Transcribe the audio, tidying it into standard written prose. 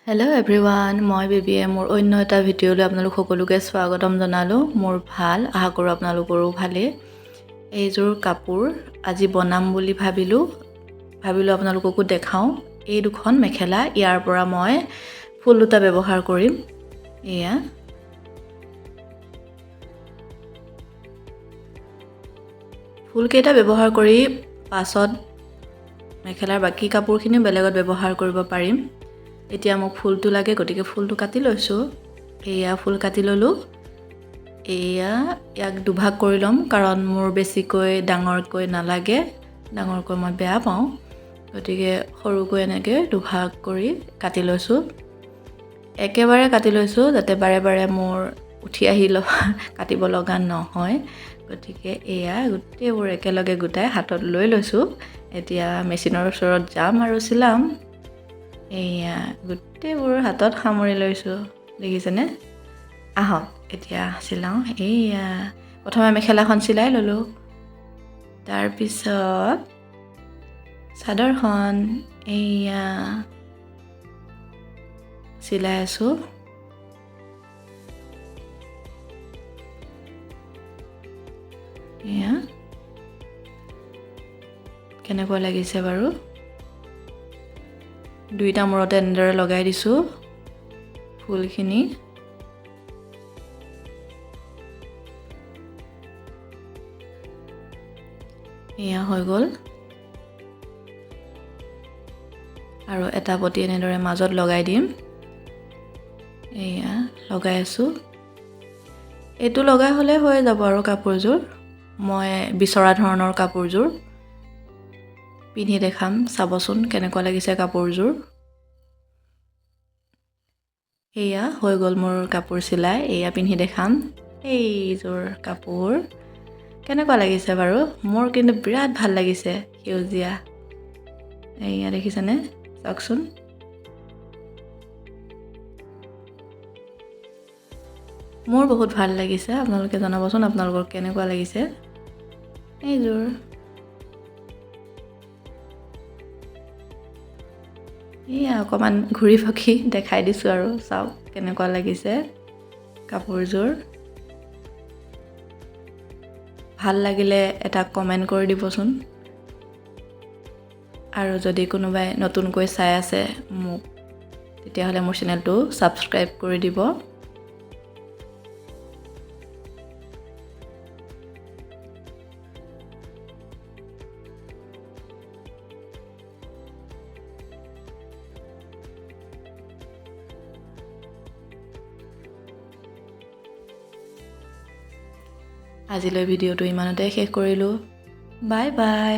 hello' everyone মই বেবিয়ে মোৰ অন্য এটা ভিডিঅ'লৈ আপোনালোক সকলোকে স্বাগতম জনালোঁ মোৰ ভাল আশা কৰোঁ আপোনালোকৰো ভালেই এইযোৰ কাপোৰ আজি বনাম বুলি ভাবিলোঁ আপোনালোককো দেখাওঁ এই দুখন মেখেলা ইয়াৰ পৰা মই ফুল দুটা ব্যৱহাৰ কৰিম এয়া ফুল কেইটা ব্যৱহাৰ কৰি পাছত মেখেলাৰ বাকি কাপোৰখিনি বেলেগত ব্যৱহাৰ কৰিব পাৰিম এতিয়া মোক ফুলটো লাগে গটিকে ফুলটো কাটি লৈছো এয়া ফুল কাটি ললো এয়া ইয়াক দুভাগ কৰি লম কাৰণ মোৰ বেছিকৈ ডাঙৰকৈ নালাগে ডাঙৰকৈ মই বেয়া পাওঁ গটিকে সৰুকৈ এনেকৈ দুভাগ কৰি কাটি লৈছো একেবাৰে কাটি লৈছো যাতে বাৰে বাৰে মোৰ উঠি আহিল কাটিব লগা নহয় গটিকে এয়া গোটেইবোৰ একেলগে গুটাই হাতত লৈ লৈছো এতিয়া মেচিনৰ ওচৰত যাম আৰু চিলাম এয়া গোটেইবোৰ হাতত সামৰি লৈছো দেখিছেনে আহক এতিয়া চিলাও এয়া প্ৰথমে মেখেলাখন চিলাই ললো তাৰ পিছত চাদৰখন এয়া চিলাই আছো এয়া কেনেকুৱা লাগিছে বাৰু দুইটা মূৰতে এনেদৰে লগাই দিছো ফুলখিনি এয়া হৈ গ'ল আৰু এটা পটি এনেদৰে মাজত লগাই দিম এয়া লগাই আছো এটো লগাই হলে হৈ যাব আৰু কাপোৰযোৰ মই বিচৰা ধৰণৰ কাপোৰযোৰ পিন্ধি দেখাম চাবচোন কেনেকুৱা লাগিছে কাপোৰযোৰ এয়া হৈ গ'ল মোৰ কাপোৰ চিলাই এয়া পিন্ধি দেখাম এইযোৰ কাপোৰ কেনেকুৱা লাগিছে বাৰু মোৰ কিন্তু বিৰাট ভাল লাগিছে সেউজীয়া এয়া দেখিছেনে চাওকচোন মোৰ বহুত ভাল লাগিছে আপোনালোকে জনাবচোন আপোনালোকৰ কেনেকুৱা লাগিছে এইযোৰ এয়া অকমান ঘূৰি ফকি দেখাই দিছো আৰু চাওক কেনেকুৱা লাগিছে কাপোৰযোৰ ভাল লাগিলে এটা কমেন্ট কৰি দিবচোন আৰু যদি কোনোবাই নতুনকৈ চাই আছে মোক তেতিয়াহলে মোৰ চেনেলটো সাবস্ক্ৰাইব কৰি দিব আজিলৈ ভিডিঅ'টো ইমানতে শেষ কৰিলো বাই বাই